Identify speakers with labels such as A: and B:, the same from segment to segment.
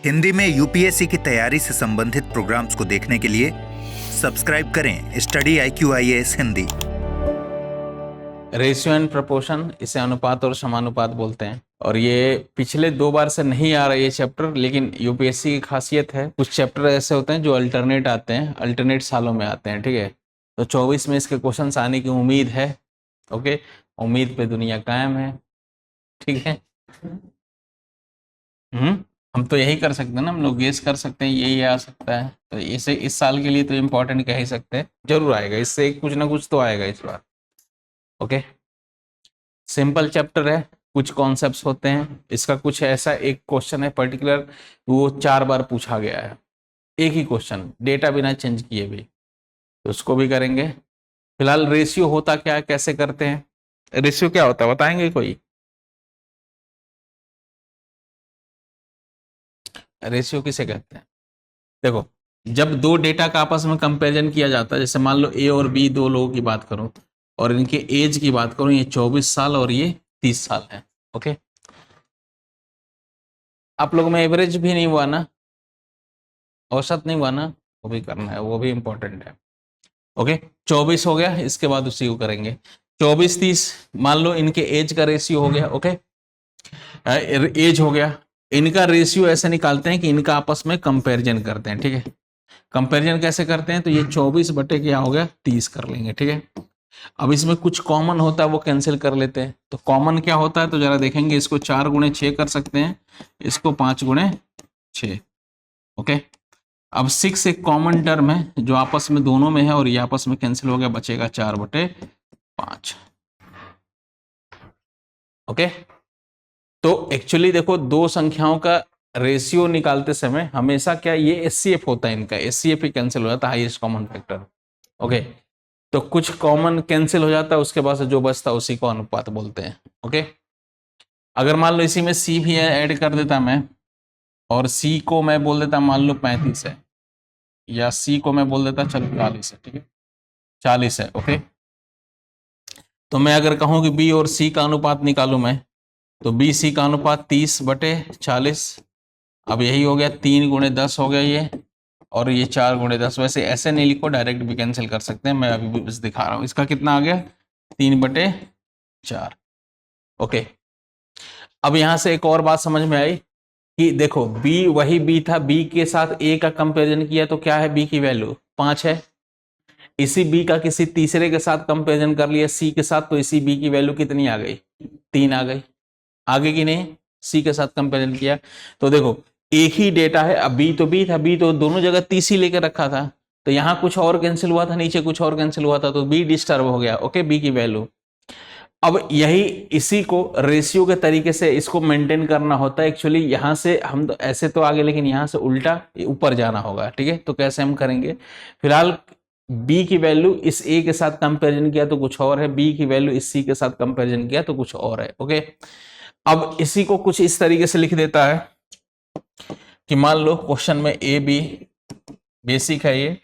A: हिंदी में यूपीएससी की तैयारी से संबंधित प्रोग्राम्स को देखने के लिए सब्सक्राइब करें study IQIAS Hindi.
B: Ratio and proportion, इसे अनुपात और समानुपात बोलते हैं। और ये पिछले 2 बार से नहीं आ रहा ये चैप्टर, लेकिन यूपीएससी की खासियत है, कुछ चैप्टर ऐसे होते हैं जो अल्टरनेट आते हैं, अल्टरनेट सालों में आते हैं। ठीक है, तो 24 में इसके क्वेश्चंस आने की उम्मीद है। ओके, उम्मीद पे दुनिया कायम है। ठीक है, हम तो यही कर सकते हैं ना, हम लोग गेस कर सकते हैं यही आ सकता है, तो इसे इस साल के लिए तो इम्पोर्टेंट कह ही सकते हैं, जरूर आएगा, इससे कुछ ना कुछ तो आएगा इस बार। ओके, सिंपल चैप्टर है, कुछ कॉन्सेप्ट्स होते हैं, इसका कुछ ऐसा एक क्वेश्चन है पर्टिकुलर, वो 4 बार पूछा गया है, एक ही क्वेश्चन, डेटा बिना चेंज किए भी, तो उसको भी करेंगे। फिलहाल रेशियो होता क्या है, कैसे करते हैं, रेशियो क्या होता है बताएंगे कोई? रेशियो किसे कहते हैं? देखो, जब 2 डेटा का आपस में कंपैरिजन किया जाता है, जैसे मान लो ए और बी, 2 लोगों की बात करूं और इनके एज की बात करूं, ये 24 साल और ये 30 साल है। ओके, आप लोगों में एवरेज भी नहीं हुआ ना, औसत नहीं हुआ ना, वो भी करना है, वो भी इंपॉर्टेंट है। ओके, 24 हो गया, इसके बाद उसी को करेंगे 24 30, मान लो इनके एज का रेशियो हो गया। ओके, एज हो गया, इनका रेशियो ऐसे निकालते हैं कि इनका आपस में कंपैरिजन करते हैं। ठीक है, कंपैरिजन कैसे करते हैं, तो ये 24 बटे क्या हो गया 30 कर लेंगे। ठीक है, अब इसमें कुछ कॉमन होता है वो कैंसिल कर लेते हैं, तो कॉमन क्या होता है तो जरा देखेंगे, इसको 4 गुणे 6 कर सकते हैं, इसको 5 गुणे 6। ओके, अब 6 एक कॉमन टर्म है जो आपस में दोनों में है और ये आपस में कैंसिल हो गया, बचेगा 4 बटे 5। ओके, तो एक्चुअली देखो, 2 संख्याओं का रेशियो निकालते समय हमेशा क्या ये एचसीएफ होता है, इनका एचसीएफ ही कैंसिल हो जाता है, हाईएस्ट कॉमन फैक्टर। ओके, तो कुछ कॉमन कैंसिल हो जाता है, उसके बाद से जो बचता है उसी को अनुपात बोलते हैं। ओके, अगर मान लो इसी में सी भी ऐड कर देता मैं, और सी को मैं बोल देता मान लो 35 है, या सी को मैं बोल देता चलो 40 है। ठीक है, 40 है। ओके, तो मैं अगर कहूं कि बी और सी का अनुपात निकालू मैं, तो बी सी का अनुपात 30 बटे 40। अब यही हो गया 3 गुणे 10 हो गया ये, और ये 4 गुणे 10। वैसे ऐसे नहीं लिखो, डायरेक्ट भी कैंसिल कर सकते हैं, मैं अभी भी बस दिखा रहा हूं। इसका कितना आ गया 3 बटे 4। ओके, अब यहां से एक और बात समझ में आई कि देखो, बी वही बी था, बी के साथ ए का कंपेरिजन किया तो क्या है, बी की वैल्यू 5 है। इसी बी का किसी तीसरे के साथ कंपेरिजन कर लिया सी के साथ, तो इसी बी की वैल्यू कितनी आ गई 3 आ गई, आगे की नहीं, सी के साथ कंपेरिजन किया तो देखो एक ही डेटा है। अब बी तो बी था, बी तो दोनों जगह 30 ही लेकर रखा था, तो यहां कुछ और कैंसिल हुआ था, नीचे कुछ और कैंसिल हुआ था, तो बी डिस्टर्ब हो गया। ओके, बी की वैल्यू, अब यही इसी को रेशियो के तरीके से इसको मेंटेन करना होता है। एक्चुअली यहां से हम तो ऐसे तो आगे, लेकिन यहां से उल्टा ऊपर जाना होगा। ठीक है, तो कैसे हम करेंगे, फिलहाल b की वैल्यू इस a के साथ कंपैरिजन किया तो कुछ और है, b की वैल्यू इस c के साथ कंपैरिजन किया तो कुछ और है। ओके, अब इसी को कुछ इस तरीके से लिख देता है कि मान लो क्वेश्चन में ए बी बेसिक है, ये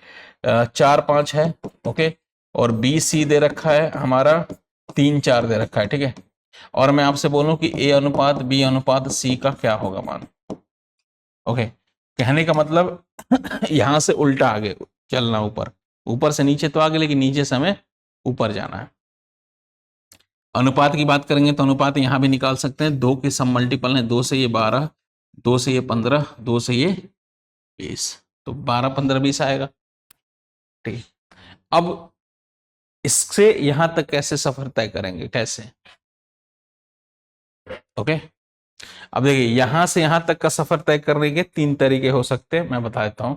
B: 4 5 है। ओके, और बी सी दे रखा है हमारा 3 4 दे रखा है। ठीक है, और मैं आपसे बोलूं कि ए अनुपात बी अनुपात सी का क्या होगा मान। ओके, कहने का मतलब यहां से उल्टा आगे चलना, ऊपर ऊपर से नीचे तो आगे, लेकिन नीचे से हमें ऊपर जाना है। अनुपात की बात करेंगे तो अनुपात यहां भी निकाल सकते हैं, 2 के सब मल्टीपल है, 2 से ये 12, 2 से ये 15, 2 से ये 20, तो 12 15 20 आएगा। ठीक, अब इससे यहां तक कैसे सफर तय करेंगे, कैसे? ओके, अब देखिए यहां से यहां तक का सफर तय करने के 3 तरीके हो सकते हैं, मैं बता देता हूं।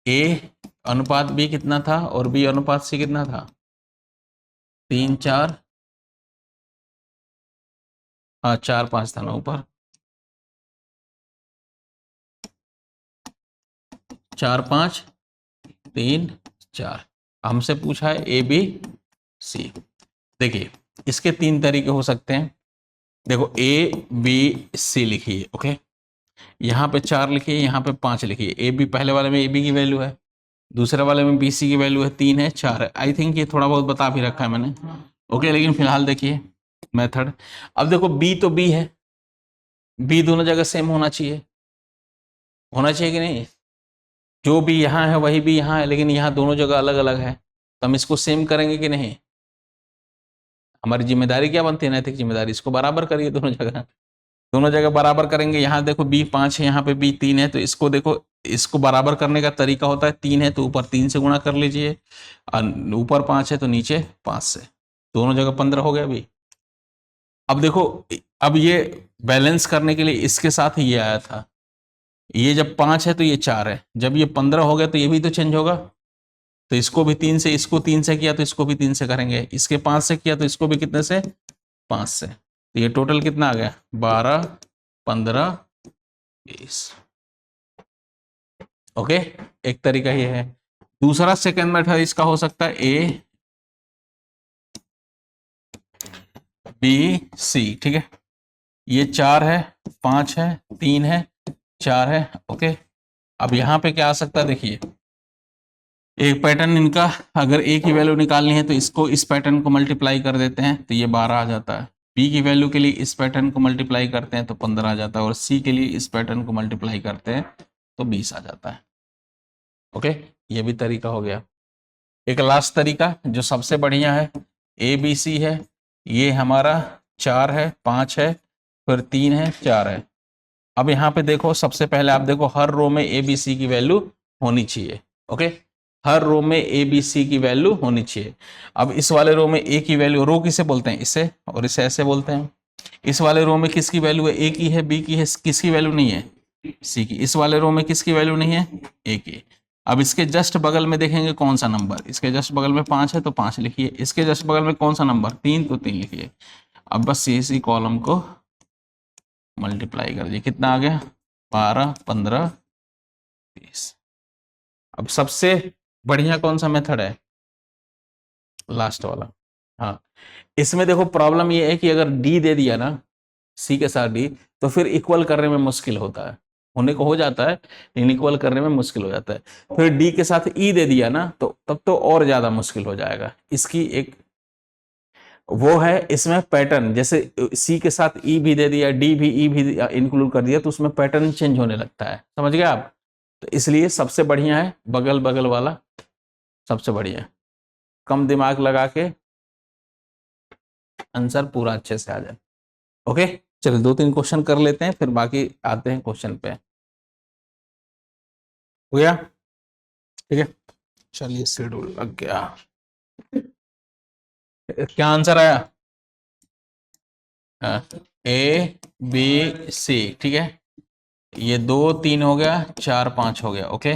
B: ए अनुपात बी कितना था और बी अनुपात सी कितना था, 3 4, हाँ 4 5 था ना ऊपर, 4 5 3 4, हमसे पूछा है ए बी सी। देखिए इसके 3 तरीके हो सकते हैं। देखो ए बी सी लिखिए। ओके, यहाँ पे 4 लिखिए, यहाँ पे 5 लिखिए। ए बी, पहले वाले में ए बी की वैल्यू है, दूसरे वाले में बी सी की वैल्यू है, 3 है 4 है। आई थिंक ये थोड़ा बहुत बता भी रखा है मैंने। ओके, लेकिन फिलहाल देखिए मेथड, अब देखो बी तो बी है, बी दोनों जगह सेम होना चाहिए, होना चाहिए कि नहीं? जो भी यहाँ है वही भी यहाँ है, लेकिन यहाँ दोनों जगह अलग अलग है, तो हम इसको सेम करेंगे कि नहीं? हमारी जिम्मेदारी क्या बनती है, नैतिक जिम्मेदारी, इसको बराबर करिए दोनों जगह। दोनों जगह बराबर करेंगे। यहाँ देखो b5 है, यहाँ पे b3 है, तो इसको देखो, इसको बराबर करने का तरीका होता है, 3 है तो ऊपर 3 से गुणा कर लीजिए, और ऊपर 5 है तो नीचे 5 से, दोनों जगह 15 हो गया अभी। अब देखो, अब ये बैलेंस करने के लिए इसके साथ ये आया था, ये जब 5 है तो ये 4 है, जब ये 15 हो गया तो ये भी तो चेंज होगा, तो इसको भी 3 से, इसको 3 से किया तो इसको भी 3 से करेंगे, इसके 5 से किया तो इसको भी कितने से, 5 से, तो ये टोटल कितना आ गया, 12, 15, 20। ओके, एक तरीका ये है। दूसरा सेकंड मेथड इसका हो सकता है ए बी सी, ठीक है, ये 4 है, 5 है, 3 है, 4 है। ओके, अब यहाँ पे क्या आ सकता है, देखिए एक पैटर्न इनका, अगर ए की वैल्यू निकालनी है तो इसको इस पैटर्न को मल्टीप्लाई कर देते हैं तो ये 12 आ जाता है, बी की वैल्यू के लिए इस पैटर्न को मल्टीप्लाई करते हैं तो 15 आ जाता है, और सी के लिए इस पैटर्न को मल्टीप्लाई करते हैं तो 20 आ जाता है। ओके, ये भी तरीका हो गया। एक लास्ट तरीका जो सबसे बढ़िया है, ए बी सी है, ये हमारा 4 है, 5 है, फिर 3 है, 4 है। अब यहाँ पे देखो, सबसे पहले आप देखो हर रो में ए बी सी की वैल्यू होनी चाहिए। ओके, हर रो में ए बी सी की वैल्यू होनी चाहिए। अब इस वाले रो में ए की वैल्यू, रो किसे बोलते हैं, इसे, और इसे ऐसे बोलते हैं। इस वाले रो में किसकी वैल्यू है, ए की है, बी की है, किसकी वैल्यू नहीं है, सी की। इस वाले रो में किसकी वैल्यू नहीं है, ए की। अब इसके जस्ट बगल में देखेंगे कौन सा नंबर, इसके जस्ट बगल में 5 है तो 5 लिखिए, इसके जस्ट बगल में कौन सा नंबर, 3, तो 3 लिखिए। अब बस इसी कॉलम को मल्टीप्लाई कर दीजिए, कितना आ गया, 12, 15, 20। अब सबसे बढ़िया कौन सा मेथड है, लास्ट वाला। हाँ, इसमें देखो प्रॉब्लम ये है कि अगर डी दे दिया ना, सी के साथ डी, तो फिर इक्वल करने में मुश्किल होता है, होने को हो जाता है लेकिन इक्वल करने में मुश्किल हो जाता है। फिर डी के साथ ई दे दिया ना, तो तब तो और ज्यादा मुश्किल हो जाएगा। इसकी एक वो है, इसमें पैटर्न, जैसे सी के साथ ई भी दे दिया, डी भी ई भी इंक्लूड कर दिया, तो उसमें पैटर्न चेंज होने लगता है, समझ गए आप? तो इसलिए सबसे बढ़िया है बगल बगल वाला, सबसे बढ़िया, कम दिमाग लगा के आंसर पूरा अच्छे से आ जाए। ओके, चलिए 2-3 क्वेश्चन कर लेते हैं, फिर बाकी आते हैं क्वेश्चन पे। हो गया, ठीक है, चलिए शेड्यूल लग गया। क्या आंसर आया, ए बी सी, ठीक है, ये 2, 3 हो गया, 4, 5 हो गया। ओके,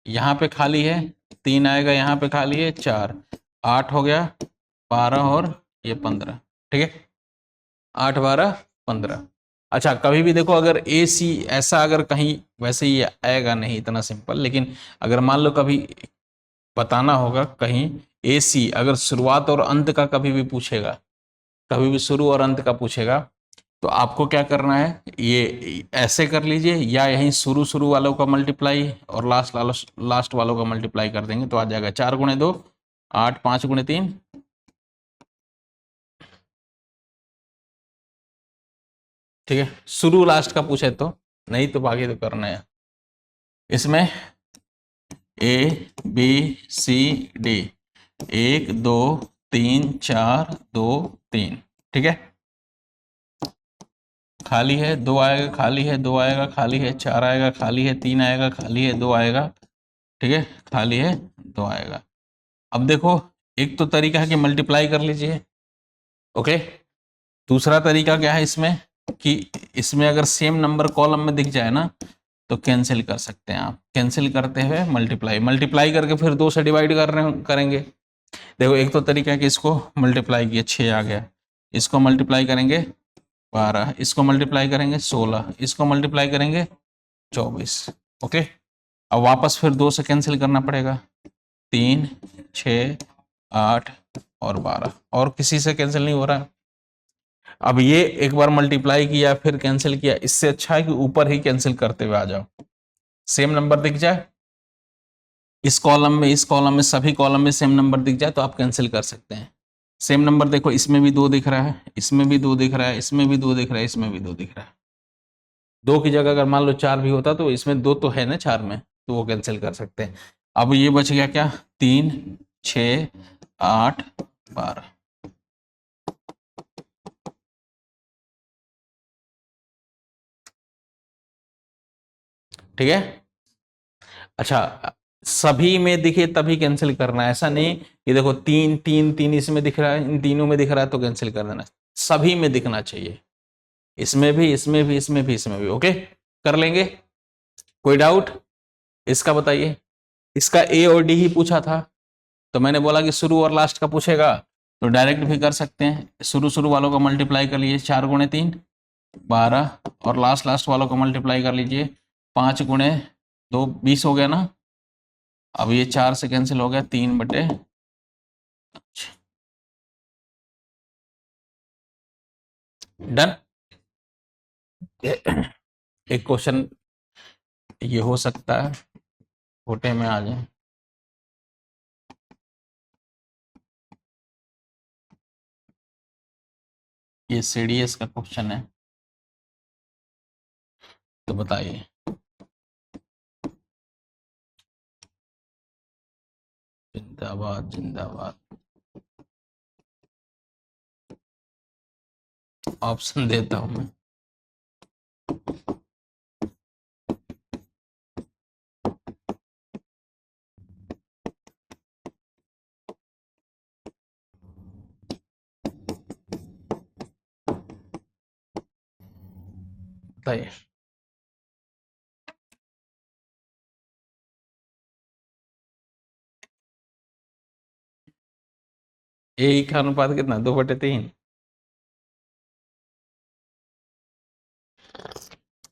B: यहाँ पे खाली है, 3 आएगा, यहाँ पे खाली है 4, 8 हो गया, 12 और ये 15, ठीक है, 8, 12, 15। अच्छा, कभी भी देखो अगर ए सी ऐसा, अगर कहीं वैसे ही आएगा नहीं, इतना सिंपल, लेकिन अगर मान लो कभी बताना होगा कहीं, ए सी अगर शुरुआत और अंत का कभी भी पूछेगा, कभी भी शुरू और अंत का पूछेगा, तो आपको क्या करना है, ये ऐसे कर लीजिए, या यहीं शुरू शुरू वालों का मल्टीप्लाई और लास्ट वालों का मल्टीप्लाई कर देंगे तो आ जाएगा 4 × 2 8, 5 × 3, ठीक है, शुरू लास्ट का पूछे तो, नहीं तो बाकी तो करना है। इसमें ए बी सी डी, 1 2 3 4 2 3, ठीक है, खाली है, 2 आएगा, खाली है, 2 आएगा, खाली है, 4 आएगा, खाली है, 3 आएगा, खाली है, 2 आएगा, ठीक है, खाली है, 2 आएगा। अब देखो, एक तो तरीका है कि मल्टीप्लाई कर लीजिए। ओके, दूसरा तरीका क्या है इसमें, कि इसमें अगर सेम नंबर कॉलम में दिख जाए ना, तो कैंसिल कर सकते हैं आप, कैंसिल करते हुए मल्टीप्लाई करके फिर 2 से डिवाइड करेंगे। देखो, एक तो तरीका है कि इसको मल्टीप्लाई किया, 6 आ गया, इसको मल्टीप्लाई करेंगे 12, इसको मल्टीप्लाई करेंगे 16, इसको मल्टीप्लाई करेंगे 24। ओके, अब वापस फिर 2 से कैंसिल करना पड़ेगा, 3, 6, 8 और 12, और किसी से कैंसिल नहीं हो रहा। अब ये एक बार मल्टीप्लाई किया फिर कैंसिल किया, इससे अच्छा है कि ऊपर ही कैंसिल करते हुए आ जाओ, सेम नंबर दिख जाए इस कॉलम में, इस कॉलम में, सभी कॉलम में सेम नंबर दिख जाए तो आप कैंसिल कर सकते हैं। सेम नंबर देखो, इसमें भी 2 दिख रहा है, इसमें भी 2 दिख रहा है, इसमें भी 2 दिख रहा है, इसमें भी 2 दिख रहा है, 2 की जगह अगर मान लो 4 भी होता तो इसमें 2 तो है ना 4 में, तो वो कैंसिल कर सकते हैं। अब ये बच गया क्या, 3 6 8 12। ठीक है। अच्छा, सभी में दिखे तभी कैंसिल करना है, ऐसा नहीं कि देखो 3 3 3 इसमें दिख रहा है, इन तीनों में दिख रहा है तो कैंसिल कर देना, सभी में दिखना चाहिए, इसमें भी इसमें भी इसमें भी इसमें भी। ओके, कर लेंगे। कोई डाउट इसका बताइए। इसका ए और डी ही पूछा था, तो मैंने बोला कि शुरू और लास्ट का पूछेगा तो डायरेक्ट भी कर सकते हैं। शुरू शुरू वालों का मल्टीप्लाई कर लीजिए, 4 गुणे 3 12, और लास्ट लास्ट वालों का मल्टीप्लाई कर लीजिए, 5 गुणे 2 20 हो गया ना। अब ये 4 से कैंसिल हो गया, 3/, डन। एक क्वेश्चन ये हो सकता है छोटे में आ जाए, ये सीडीएस का क्वेश्चन है, तो बताइए। जिंदाबाद जिंदाबाद। ऑप्शन देता हूं मैं। बताइए। ए का अनुपात कितना, 2/3।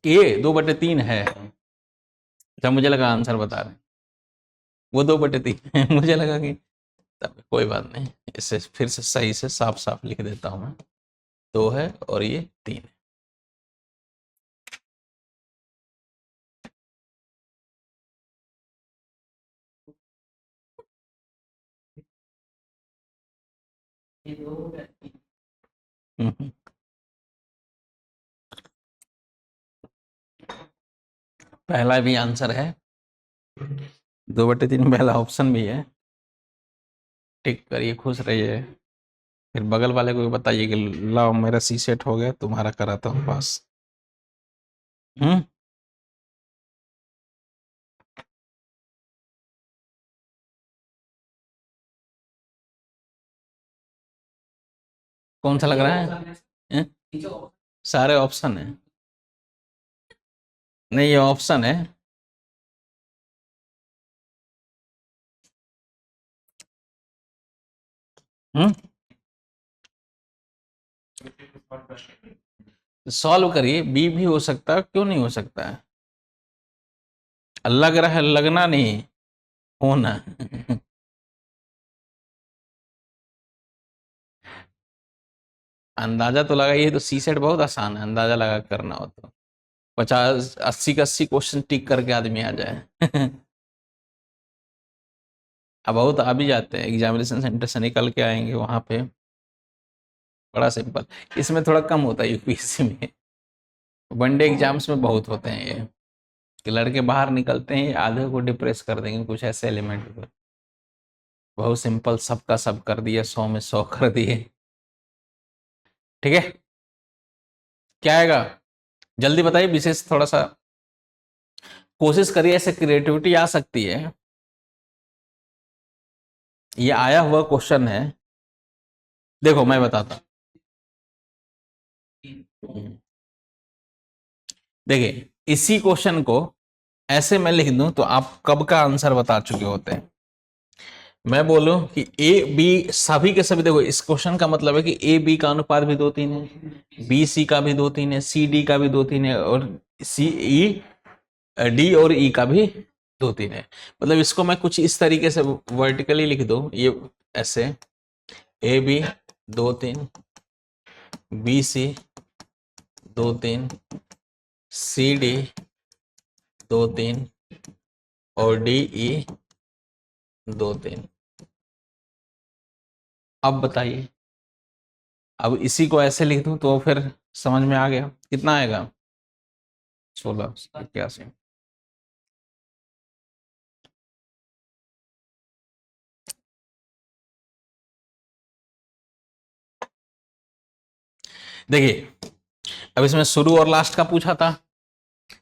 B: ए 2/3 है। जब मुझे लगा आंसर बता रहे हैं, वो 2/3 है। मुझे लगा कि तब कोई बात नहीं, इसे फिर से सही से साफ साफ लिख देता हूं मैं। 2 है और ये 3 है। हम्म। पहला भी आंसर है, 2/3 पहला ऑप्शन भी है। टिक करिए, खुश रहिए। फिर बगल वाले को भी बताइए कि लाओ मेरा सी सेट हो गया, तुम्हारा कराता हूँ पास। हम्म। कौन सा लग रहा है? हैं? सारे ऑप्शन है। नहीं, ये ऑप्शन है। हम्म। सॉल्व करिए, बी भी हो सकता है, क्यों नहीं हो सकता है? लग रहा है, लगना नहीं, होना। अंदाजा तो लगा, ये तो सी सेट बहुत आसान है, अंदाजा लगा के करना हो तो 50 80 का 80 क्वेश्चन टिक करके आदमी आ जाए। अब बहुत आ भी जाते हैं, एग्जामिनेशन सेंटर से निकल के आएंगे वहां पे, बड़ा सिंपल। इसमें थोड़ा कम होता है यूपीएससी में, वनडे एग्जाम्स में बहुत होते हैं ये, कि लड़के बाहर निकलते हैं आधे को डिप्रेस कर देंगे कुछ ऐसे एलिमेंट पे। बहुत सिंपल, सबका सब कर दिए, 100 में 100 कर दिए। ठीक है, क्या आएगा जल्दी बताइए, विशेष थोड़ा सा कोशिश करिए, ऐसे क्रिएटिविटी आ सकती है। ये आया हुआ क्वेश्चन है, देखो मैं बताता हूं। देखिए, इसी क्वेश्चन को ऐसे मैं लिख दूं तो आप कब का आंसर बता चुके होते हैं। मैं बोलूं कि ए बी सभी के सभी, देखो इस क्वेश्चन का मतलब है कि ए बी का अनुपात भी 2-3 है, बी सी का भी 2-3 है, सी डी का भी 2-3 है, और सी ई डी और ई का भी 2-3 है। मतलब इसको मैं कुछ इस तरीके से वर्टिकली लिख दूं, ये ऐसे, A B 2-3, B C 2-3, C D 2-3, और डी ई 2-3। अब बताइए, अब इसी को ऐसे लिख दूं तो फिर समझ में आ गया कितना आएगा। 1681। देखिए अब इसमें शुरू और लास्ट का पूछा था,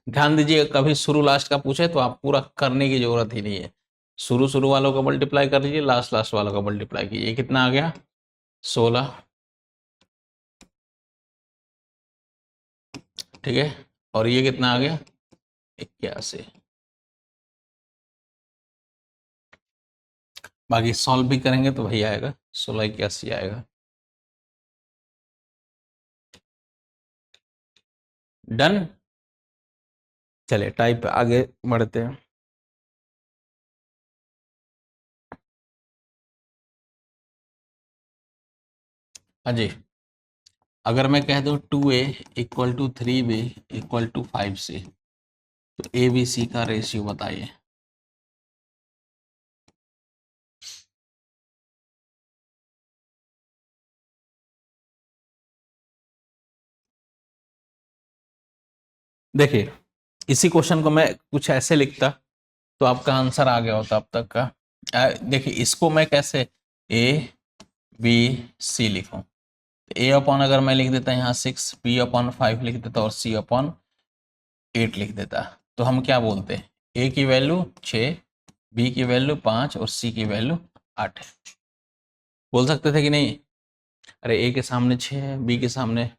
B: ध्यान दीजिए कभी शुरू लास्ट का पूछे तो आप पूरा करने की जरूरत ही नहीं है, शुरू शुरू वालों का मल्टीप्लाई कर लीजिए, लास्ट लास्ट वालों का मल्टीप्लाई कीजिए। कितना आ गया 16, ठीक है, और ये कितना आ गया 81। बाकी सॉल्व भी करेंगे तो वही आएगा 1681 आएगा। डन, चलिए टाइप आगे बढ़ते हैं। हाँ जी, अगर मैं कह दूं 2a equal to 3b equal to 5c, तो ए बी सी का रेशियो बताइए। देखिए इसी क्वेश्चन को मैं कुछ ऐसे लिखता तो आपका आंसर आ गया होता अब तक का। देखिए इसको मैं कैसे ए बी सी लिखूं, ए अपॉन अगर मैं लिख देता यहाँ 6, बी अपॉन 5 लिख देता और सी अपॉन 8 लिख देता, तो हम क्या बोलते हैं, ए की वैल्यू 6, बी की वैल्यू 5 और सी की वैल्यू 8 है। बोल सकते थे कि नहीं, अरे ए के सामने 6 है, बी के सामने,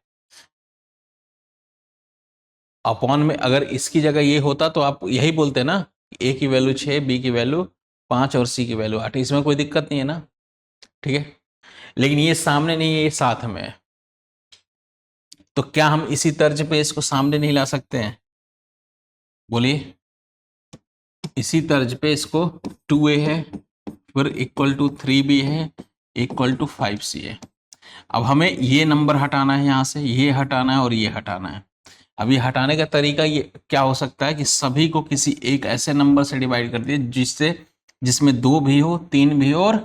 B: अपॉन में अगर इसकी जगह ये होता तो आप यही बोलते ना, ए की वैल्यू 6, बी की वैल्यू 5 और सी की वैल्यू 8, इसमें कोई दिक्कत नहीं है ना, ठीक है। लेकिन ये सामने नहीं है, ये साथ में है, तो क्या हम इसी तर्ज पे इसको सामने नहीं ला सकते हैं, बोलिए। इसी तर्ज पे इसको 2a है, फिर इक्वल टू 3b है, इक्वल टू 5c है। अब हमें ये नंबर हटाना है, यहाँ से ये हटाना है और ये हटाना है। अब ये हटाने का तरीका ये क्या हो सकता है कि सभी को किसी एक ऐसे नंबर से डिवाइड कर दिए जिससे जिसमें 2 भी हो, 3 भी हो और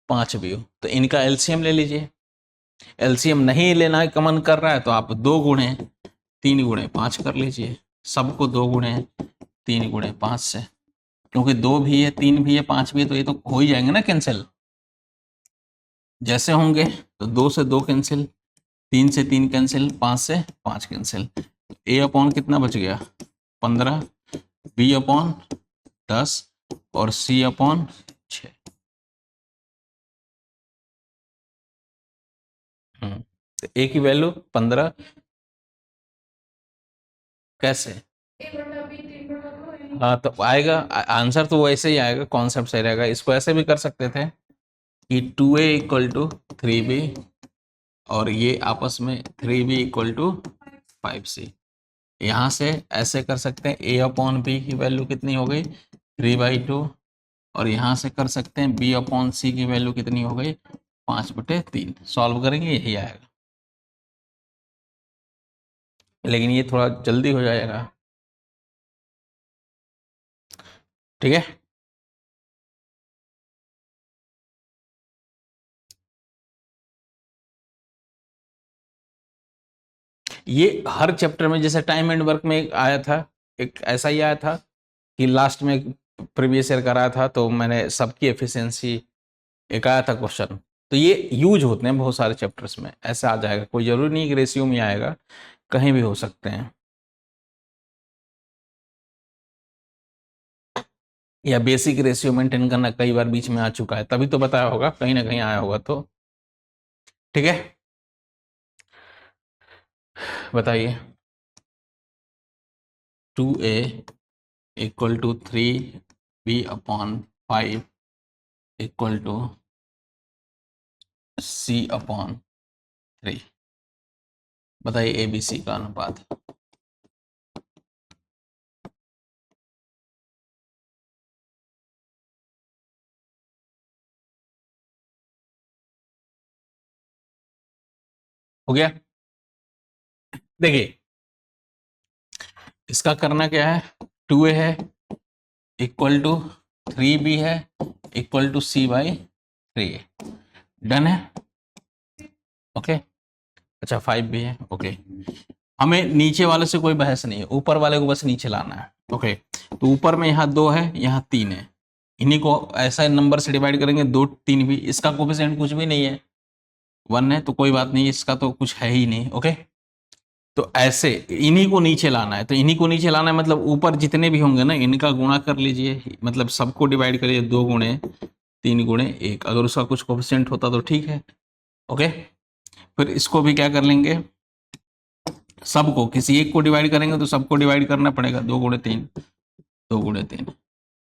B: 5 भी हो, तो इनका एलसीएम ले लीजिए। एलसीएम नहीं लेना का मन कर रहा है तो आप 2 गुणे 3 गुणे 5 कर लीजिए, सबको 2 गुणे 3 गुणे 5 से, क्योंकि 2 भी है, 3 भी है, 5 भी है, तो ये तो हो ही जाएंगे ना कैंसिल। जैसे होंगे तो 2 से 2 कैंसिल, 3 से 3 कैंसिल, 5 से 5 कैंसिल, ए अपॉन कितना बच गया 15, बी अपॉन 10 और सी अपॉन 6। तो ए की वैल्यू 15 कैसे, हाँ तो आएगा आंसर तो वैसे ही आएगा, कॉन्सेप्ट सही रहेगा। इसको ऐसे भी कर सकते थे कि 2a इक्वल टू 3b और ये आपस में 3b इक्वल टू 5c। यहाँ से ऐसे कर सकते हैं, a अपॉन बी की वैल्यू कितनी हो गई 3/2, और यहाँ से कर सकते हैं b अपॉन सी की वैल्यू कितनी हो गई 5/3। सॉल्व करेंगे यही आएगा, लेकिन ये थोड़ा जल्दी हो जाएगा, ठीक है। ये हर चैप्टर में जैसे टाइम एंड वर्क में आया था, एक ऐसा ही आया था कि लास्ट में प्रीवियस ईयर कराया था तो मैंने सबकी एफिशिएंसी एक आया था क्वेश्चन, तो ये यूज होते हैं बहुत सारे चैप्टर्स में, ऐसे आ जाएगा, कोई जरूरी नहीं कि रेशियो में आएगा, कहीं भी हो सकते हैं। या बेसिक रेशियो मेंटेन करना कई बार बीच में आ चुका है, तभी तो बताया होगा, कहीं ना कहीं आया होगा, तो ठीक है बताइए। 2a equal to 3b upon 5 equal to c upon 3, बताइए ए बी सी का अनुपात। हो गया, देखिए इसका करना क्या है, 2a है इक्वल टू 3b है इक्वल टू c/3 है, डन है, ओके। अच्छा 5 भी है, ओके। हमें नीचे वाले से कोई बहस नहीं है, ऊपर वाले को बस नीचे लाना है। ओके, तो ऊपर में यहाँ 2 है, यहाँ 3 है, इन्हीं को ऐसा नंबर से डिवाइड करेंगे, 2 3 भी, इसका कोफिशिएंट कुछ भी नहीं है, 1 है, तो कोई बात नहीं, इसका तो कुछ है ही नहीं। ओके, तो ऐसे इन्हीं को नीचे लाना है, तो इन्हीं को नीचे लाना है मतलब ऊपर जितने भी होंगे ना इनका गुणा कर लीजिए, मतलब सबको डिवाइड करिए, 2 गुणे 3 गुणे 1, अगर उसका कुछ कोफिशिएंट होता तो ठीक है। ओके, फिर इसको भी क्या कर लेंगे, सबको किसी एक को डिवाइड करेंगे तो सबको डिवाइड करना पड़ेगा, 2 गुणे 3, 2 गुणे 3,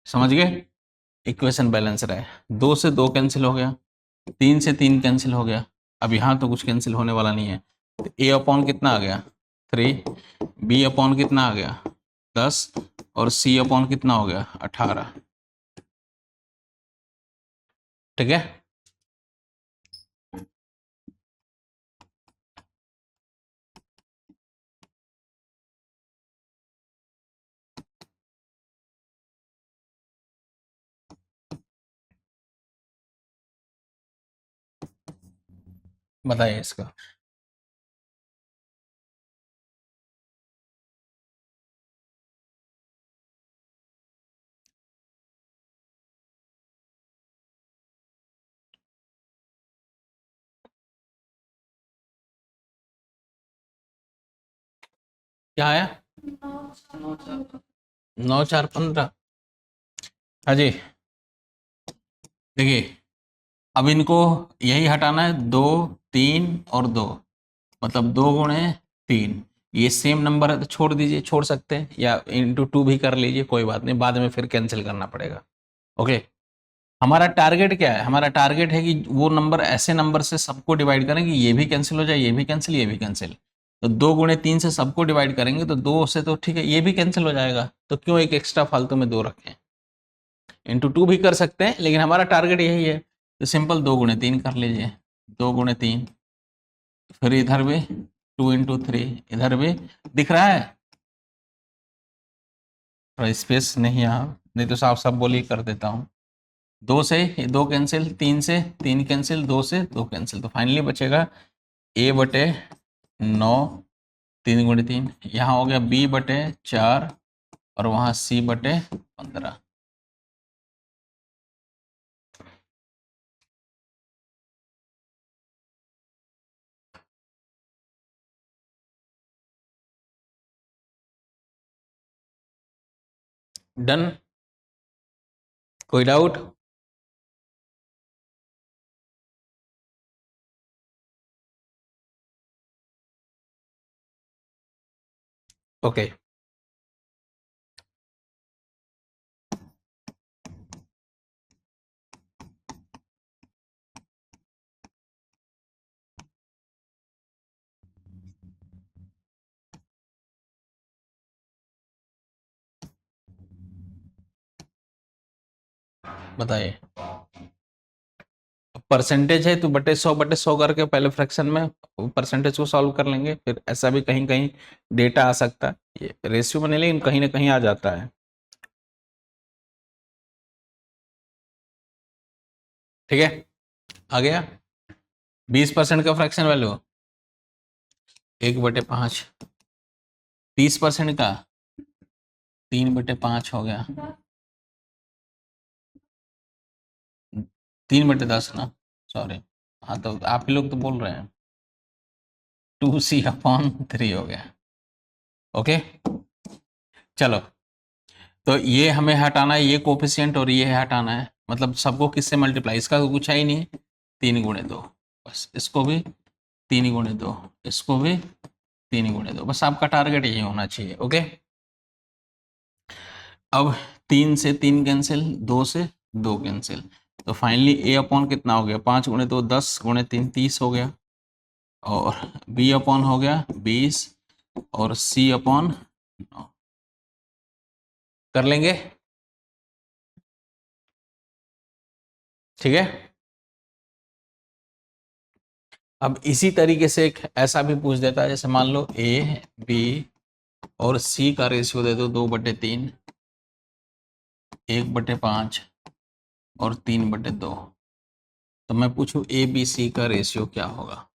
B: समझ गए, इक्वेशन बैलेंस रहा है। 2 से 2 कैंसिल हो गया, 3 से 3 कैंसिल हो गया, अब यहाँ तो कुछ कैंसिल होने वाला नहीं है, तो ए अपॉन कितना आ गया 3, बी अपॉन कितना आ गया 10, और सी अपॉन कितना हो गया 18। ठीक है, बताइए इसका। क्या आया 9 4 15। हाँ जी, देखिए अब इनको यही हटाना है, 2 3 और 2, मतलब 2 गुणे 3, ये सेम नंबर है तो छोड़ दीजिए, छोड़ सकते हैं, या इंटू 2 भी कर लीजिए, कोई बात नहीं, बाद में फिर कैंसिल करना पड़ेगा। ओके, हमारा टारगेट क्या है, हमारा टारगेट है कि वो नंबर ऐसे नंबर से सबको डिवाइड करें कि ये भी कैंसिल हो जाए, ये भी कैंसिल, ये भी कैंसिल। तो 2 गुणे 3 से सबको डिवाइड करेंगे तो 2 से तो ठीक है, ये भी कैंसिल हो जाएगा, तो क्यों एक एक्स्ट्रा फालतू में 2 रखें, इंटू 2 भी कर सकते हैं, लेकिन हमारा टारगेट यही है, तो सिंपल 2 गुणे 3 कर लीजिए, 2 गुणे 3, फिर इधर भी 2 इंटू 3, इधर भी दिख रहा है, थोड़ा स्पेस नहीं यहाँ, नहीं तो साफ साफ बोलिए, कर देता हूँ। 2 से 2 कैंसिल, 3 से 3 कैंसिल, 2 से 2 कैंसिल, तो फाइनली बचेगा a बटे 9, 3 गुणे 3, यहाँ हो गया b बटे 4, और वहाँ c बटे 15। डन, कोई डाउट? ओके, बताइए। परसेंटेज है तो बटे 100 करके पहले फ्रैक्शन में परसेंटेज को सॉल्व कर लेंगे, फिर ऐसा भी कहीं कहीं डेटा आ सकता है, ये रेशियो में नहीं लेकिन कहीं ना कहीं आ जाता है। ठीक है, आ गया 20% का फ्रैक्शन वैल्यू 1/5, 30% का 3/5 हो गया, 3/10 ना, सॉरी, हाँ तो आप ही लोग तो बोल रहे हैं, 2c/3 हो गया। ओके, चलो, तो ये हमें हटाना है, ये कोफिशिएंट और ये हटाना है, मतलब सबको किससे मल्टीप्लाई, इसका तो कुछ है ही नहीं, 3 गुणे 2, बस इसको भी 3 गुणे 2, इसको भी 3 गुणे 2, बस आपका टारगेट यही होना चाहिए। ओके, अब 3 से 3 कैंसिल, 2 से 2 कैंसिल, तो फाइनली ए अपॉन कितना हो गया, 5 गुणे 2 10 गुणे 3 30 हो गया, और बी अपॉन हो गया 20, और सी अपॉन 9, कर लेंगे। ठीक है, अब इसी तरीके से एक ऐसा भी पूछ देता है, जैसे मान लो ए बी और सी का रेशियो दे दो 2/3, 1/5 और 3/2, तो मैं पूछूं ए बी सी का रेशियो क्या होगा,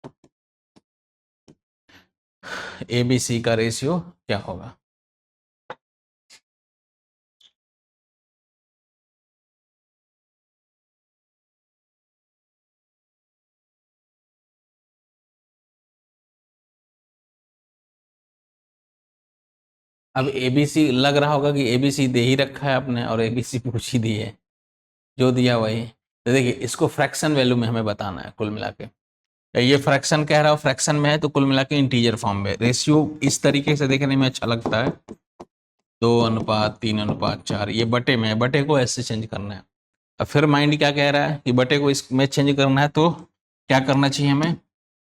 B: ए बी सी का रेशियो क्या होगा। अब एबीसी लग रहा होगा कि एबीसी दे ही रखा है आपने और एबीसी पूछ ही दी है, जो दिया वही। तो देखिए इसको फ्रैक्शन वैल्यू में हमें बताना है कुल मिला के। ये फ्रैक्शन कह रहा हूँ, फ्रैक्शन में है तो कुल मिला के इंटीजर फॉर्म में। रेशियो इस तरीके से देखने में अच्छा लगता है, 2:3:4, ये बटे में है, बटे को ऐसे चेंज करना है। अब फिर माइंड क्या कह रहा है कि बटे को इसमें चेंज करना है, तो क्या करना चाहिए हमें,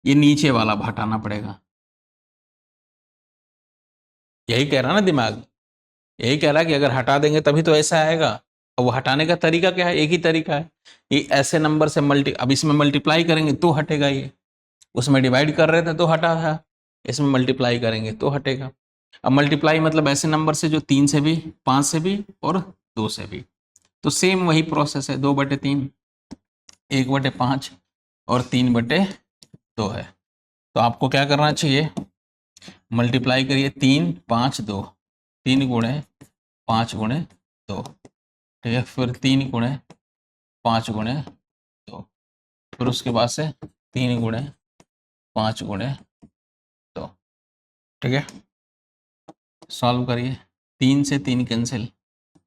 B: ये नीचे वाला हटाना पड़ेगा। यही कह रहा ना दिमाग, यही कह रहा है कि अगर हटा देंगे तभी तो ऐसा आएगा। और वो हटाने का तरीका क्या है, एक ही तरीका है, ये ऐसे नंबर से अब इसमें मल्टीप्लाई करेंगे तो हटेगा, ये उसमें डिवाइड कर रहे थे तो हटा है, इसमें मल्टीप्लाई करेंगे तो हटेगा। अब मल्टीप्लाई मतलब ऐसे नंबर से जो 3 से भी, 5 से भी और 2 से भी। तो सेम वही प्रोसेस है, 2/3, 1/5 और 3/2 है। तो आपको क्या करना चाहिए, मल्टीप्लाई करिए 3, 5, 2, 3 गुणे 5 गुणे 2, ठीक है, फिर 3 गुणे 5 गुणे 2, फिर उसके बाद से 3 गुणे 5 गुणे 2, ठीक है। सॉल्व करिए, 3 से 3 कैंसिल,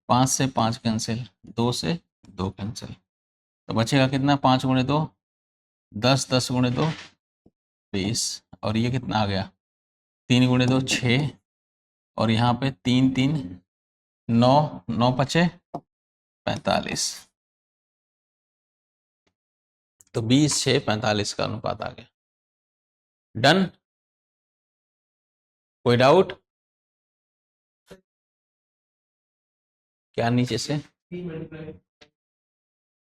B: 5 से 5 कैंसिल, 2 से 2 कैंसिल, तो बचेगा कितना, 5 गुणे 2 10, 10 गुणे 2 20, और ये कितना आ गया, 3 गुणे 2 6, और यहाँ पे 3 3 9, 9 5 45, तो 20 6 45 का अनुपात आ गया। डन, कोई डाउट, क्या नीचे से,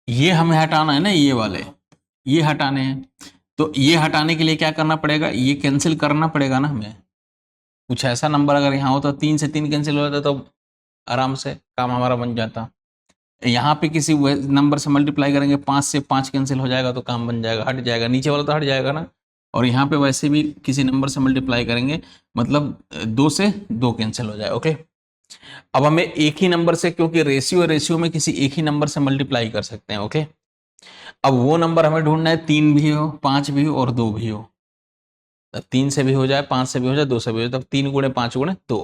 B: ये हमें हटाना है ना, ये वाले ये हटाने हैं, तो ये हटाने के लिए क्या करना पड़ेगा, ये कैंसिल करना पड़ेगा ना हमें। कुछ ऐसा नंबर अगर यहाँ हो तो 3 से 3 कैंसिल हो जाता तो आराम से काम हमारा बन जाता। यहाँ पे किसी नंबर से मल्टीप्लाई करेंगे, 5 से 5 कैंसिल हो जाएगा तो काम बन जाएगा, हट जाएगा, नीचे वाला तो हट जाएगा ना। और यहाँ पे वैसे भी किसी नंबर से मल्टीप्लाई करेंगे मतलब 2 से 2 कैंसिल हो जाए, ओके। अब हमें एक ही नंबर से, क्योंकि रेशियो में किसी एक ही नंबर से मल्टीप्लाई कर सकते हैं, ओके। अब वो नंबर हमें ढूंढना है 3 भी हो, 5 भी हो और 2 भी हो। तब 3 से भी हो जाए, 5 से भी हो जाए, 2 से भी हो जाए, तब 3 गुणे 5 गुणे 2,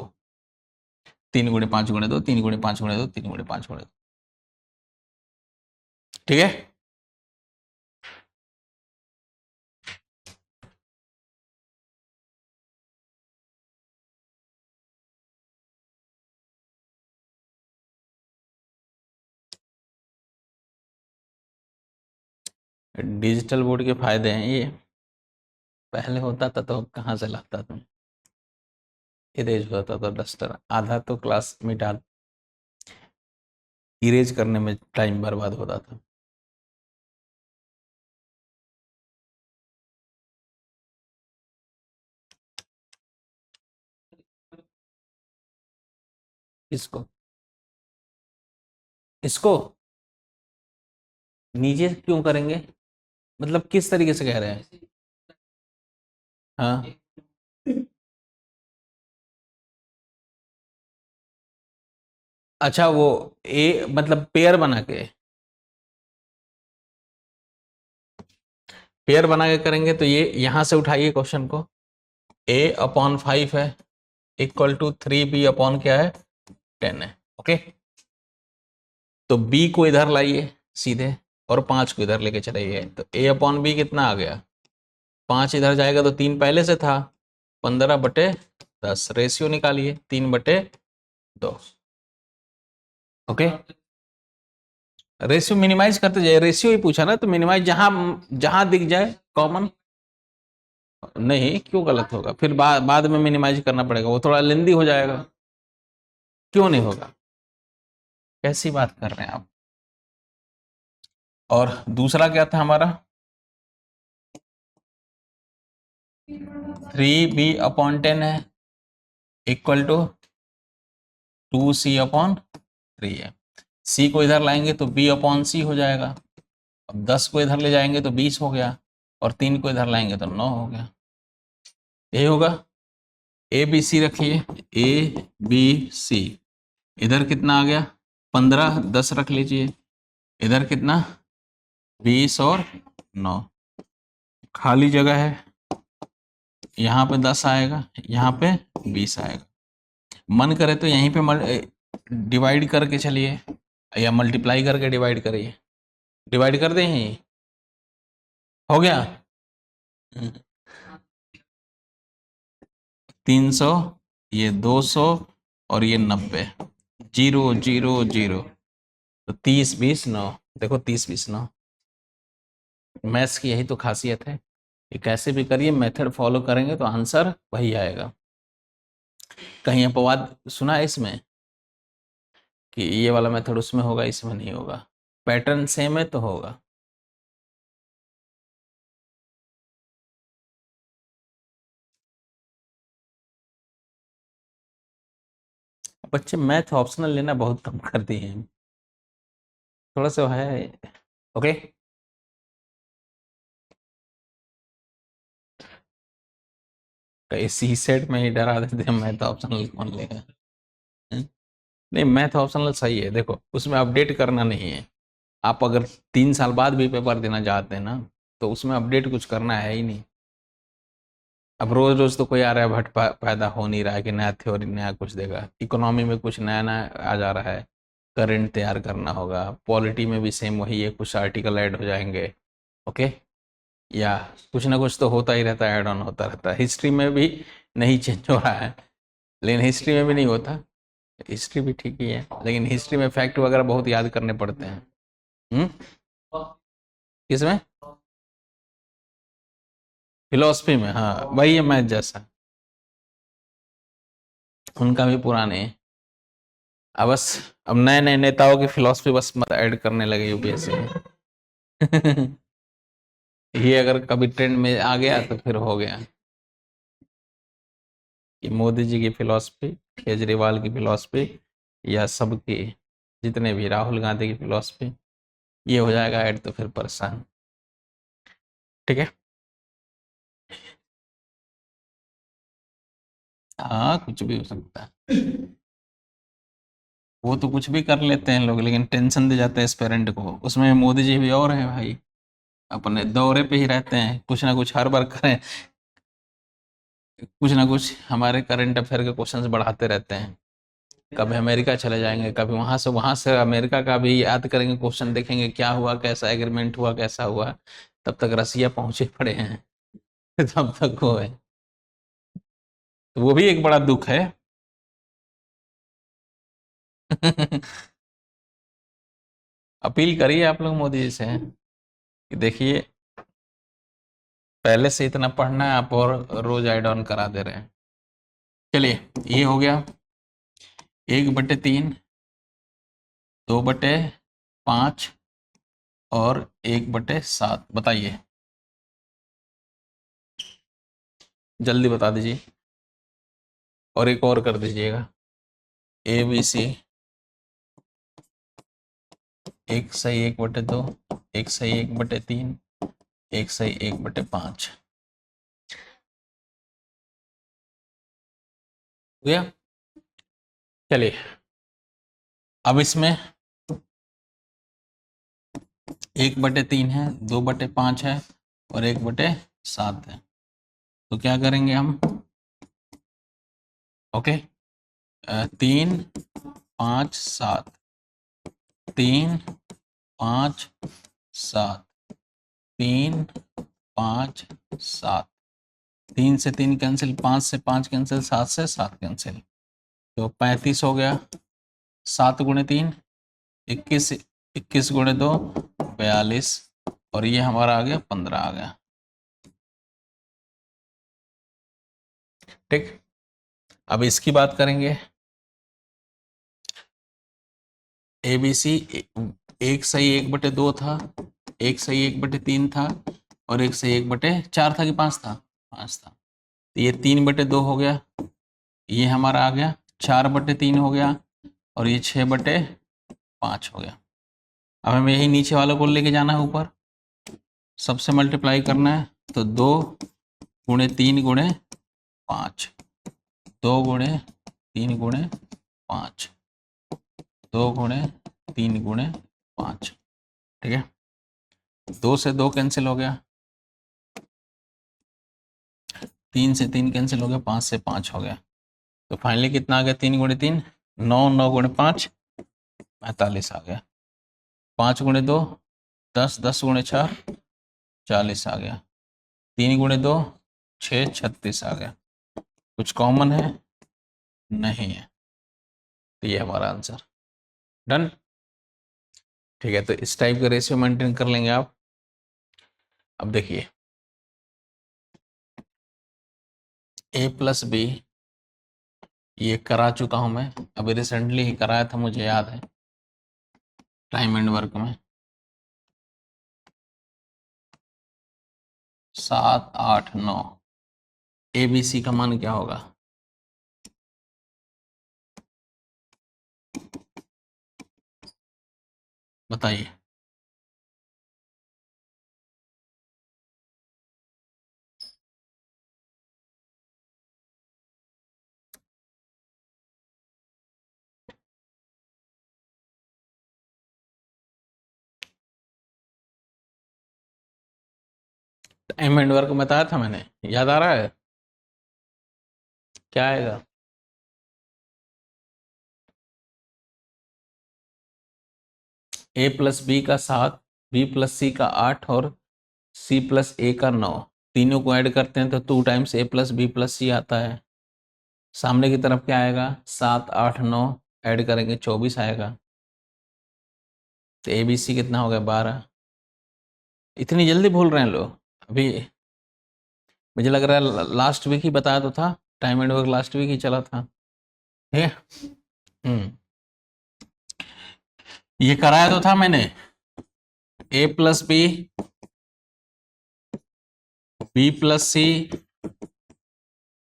B: 3 गुणे 5 गुणे 2, 3 गुणे 5 गुणे 2, 3 गुणे 5 गुणे 2, ठीक है। डिजिटल बोर्ड के फायदे हैं ये, पहले होता था तो कहाँ से लाता तुम, इरेज होता था डस्टर, आधा तो क्लास मिटा, इरेज करने में टाइम बर्बाद होता था। इसको इसको नीचे क्यों करेंगे, मतलब किस तरीके से कह रहे हैं, हाँ अच्छा, वो ए मतलब पेयर बना के करेंगे, तो ये यहां से उठाइए क्वेश्चन को, a/5 है इक्वल टू 3b अपॉन क्या है 10 है, ओके। तो b को इधर लाइए सीधे और 5 को इधर लेके चलाइए, तो a/b कितना आ गया, 5 इधर जाएगा तो 3 पहले से था, 15/10, रेशियो निकालिए 3/2, ओके। रेशियो मिनिमाइज करते जाए, रेशियो ही पूछा ना, तो मिनिमाइज जहां जहां दिख जाए कॉमन, नहीं क्यों गलत होगा, फिर बाद में मिनिमाइज करना पड़ेगा, वो थोड़ा लेंदी हो जाएगा, क्यों नहीं होगा, कैसी बात कर रहे हैं आप। और दूसरा क्या था हमारा, 3b/10 है इक्वल टू 2c/3 है। c को इधर लाएंगे तो b/c हो जाएगा, अब 10 को इधर ले जाएंगे तो 20 हो गया, और 3 को इधर लाएंगे तो 9 हो गया, यही होगा। ए बी सी रखिए, ए बी सी, इधर कितना आ गया 15, 10 रख लीजिए, इधर कितना 20 और 9, खाली जगह है, यहाँ पे 10 आएगा, यहाँ पे 20 आएगा। मन करे तो यहीं पे डिवाइड करके चलिए या मल्टीप्लाई करके डिवाइड करिए, डिवाइड कर दें, यहीं हो गया 300, ये 200 और ये 90, 0 0 0, तो 30 20 9, देखो 30 20 9। मैथ्स की यही तो खासियत है, ये कैसे भी करिए मेथड फॉलो करेंगे तो आंसर वही आएगा। कहीं अपवाद सुना है इसमें कि ये वाला मेथड उसमें होगा इसमें नहीं होगा, पैटर्न सेम है तो होगा। बच्चे मैथ ऑप्शनल लेना बहुत कम कर दिए हैं, थोड़ा सा है। ओके, कहीं सी सेट में ही डरा देते हैं मैथ ऑप्शनल कौन लेगा। नहीं, मैथ ऑप्शनल सही है, देखो उसमें अपडेट करना नहीं है। आप अगर 3 साल बाद भी पेपर देना चाहते हैं ना, तो उसमें अपडेट कुछ करना है ही नहीं। अब रोज रोज तो कोई आ रहा है भट पैदा हो नहीं रहा है कि नया थ्योरी नया कुछ देगा। इकोनॉमी में कुछ नया नया आ जा रहा है, करंट तैयार करना होगा। पॉलिटी में भी सेम वही है, कुछ आर्टिकल ऐड हो जाएंगे। ओके, या कुछ ना कुछ तो होता ही रहता है, ऐड ऑन होता रहता है। हिस्ट्री में भी नहीं चेंज हो रहा है, लेकिन हिस्ट्री में भी नहीं होता, हिस्ट्री भी ठीक ही है, लेकिन हिस्ट्री में फैक्ट वगैरह बहुत याद करने पड़ते हैं। किसमें? फिलोसफी में, हाँ वही है मैथ जैसा, उनका भी पुराने है। अब बस अब नए नए नेताओं की फिलोसफी बस मत ऐड करने लगे यूपीएससी में ये अगर कभी ट्रेंड में आ गया तो फिर हो गया कि मोदी जी की फिलोसफी, केजरीवाल की फिलोसफी, या सबकी जितने भी राहुल गांधी की फिलोसफी, ये हो जाएगा ऐड तो फिर परेशान। ठीक है, हाँ कुछ भी हो सकता है, वो तो कुछ भी कर लेते हैं लोग, लेकिन टेंशन दे जाते हैं इस पेरेंट को। उसमें मोदी जी भी और है भाई, अपने दौरे पे ही रहते हैं, कुछ ना कुछ हर बार करें, कुछ ना कुछ हमारे करंट अफेयर के क्वेश्चंस बढ़ाते रहते हैं। कभी अमेरिका चले जाएंगे, कभी वहां से अमेरिका का भी याद करेंगे, क्वेश्चन देखेंगे क्या हुआ, कैसा एग्रीमेंट हुआ, कैसा हुआ। तब तक रसिया पहुंचे पड़े हैं तब तक वो है, तो वो भी एक बड़ा दुख है अपील करिए आप लोग मोदी जी से कि देखिए पहले से इतना पढ़ना है आप और रोज ऐड ऑन करा दे रहे हैं। चलिए ये हो गया 1/3, 2/5 और 1/7। बताइए, जल्दी बता दीजिए, और एक और कर दीजिएगा। ए बी सी, 1 सही 1/2, 1 सही 1/3, 1 सही 1/5 हो गया। चलिए अब इसमें 1/3 है, 2/5 है और 1/7 है, तो क्या करेंगे हम? ओके, 3 5 7, 3 5 7, 3 5 7, 3 से 3 कैंसिल, 5 से 5 कैंसिल, 7 से 7 कैंसिल, तो 35 हो गया। 7 गुणे 3 21, 21 गुणे 2 42, और ये हमारा आ गया 15 आ गया। ठीक, अब इसकी बात करेंगे। ए बी सी, 1 सही 1/2 था, 1 सही 1/3 था, और 1 सही 1/4 था कि 5 था? 5 था, तो ये 3/2 हो गया, ये हमारा आ गया 4/3 हो गया, और ये 6/5 हो गया। अब हमें यही नीचे वालों को लेके जाना है ऊपर, सबसे मल्टीप्लाई करना है, तो 2 गुणे 3 गुणे 5, 2 गुणे 3 गुणे 5, 2 गुणे 3 गुणे 5, ठीक है। 2 से 2 कैंसिल हो गया, 3 से 3 कैंसिल हो गया, 5 से 5 हो गया। तो फाइनली कितना आ गया? 3 गुणे 3 9, 9 गुणे 5 45 आ गया। 5 गुणे 2 10, 10 गुणे 4 40 आ गया। 3 गुणे 2 6 36 आ गया। कुछ कॉमन है? नहीं है। तो ये हमारा आंसर। डन। ठीक है, तो इस टाइप का रेशियो मेंटेन कर लेंगे आप। अब देखिए a प्लस बी, ये करा चुका हूं मैं, अभी रिसेंटली ही कराया था, मुझे याद है, टाइम एंड वर्क में। 7 8 9 ए बी सी का मान क्या होगा? बताइए। टाइम एंड वर्क बताया था मैंने, याद आ रहा है? क्या आएगा? a प्लस बी का 7, b प्लस सी का 8 और c प्लस ए का 9, तीनों को ऐड करते हैं तो 2 times a plus b plus c आता है। सामने की तरफ क्या आएगा? 7 8 9 ऐड करेंगे 24 आएगा। तो ए बी सी कितना हो गया? 12। इतनी जल्दी भूल रहे हैं लोग? अभी मुझे लग रहा है लास्ट वीक ही बताया तो था, time and work last week ही चला था। ठीक है। ये कराया तो था मैंने, a plus b, b plus c,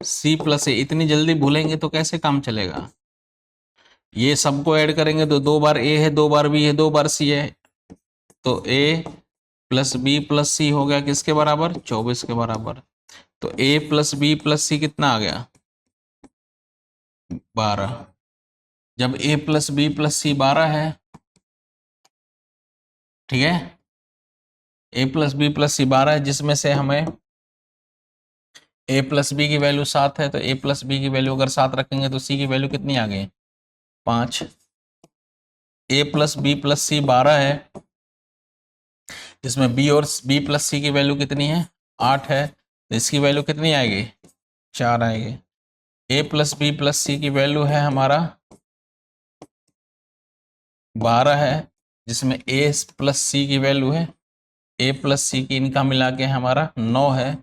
B: c plus a. इतनी जल्दी भूलेंगे तो कैसे काम चलेगा? ये सबको ऐड करेंगे तो 2 बार a है, 2 बार b है, 2 बार c है, तो a प्लस बी प्लस सी हो गया किसके बराबर? 24 के बराबर। तो a प्लस बी प्लस सी कितना आ गया? 12। जब a प्लस बी प्लस सी 12 है, ठीक है, a प्लस बी प्लस सी 12 है, जिसमें से हमें a प्लस बी की वैल्यू 7 है, तो a प्लस बी की वैल्यू अगर 7 रखेंगे तो c की वैल्यू कितनी आ गई? 5। a प्लस बी प्लस सी 12 है, जिसमें b और b प्लस सी की वैल्यू कितनी है? 8 है, तो इसकी वैल्यू कितनी आएगी? 4 आएगी। a प्लस बी प्लस सी की वैल्यू है हमारा 12 है, जिसमें a प्लस सी की वैल्यू है, a प्लस सी की इनका मिला के हमारा 9 है,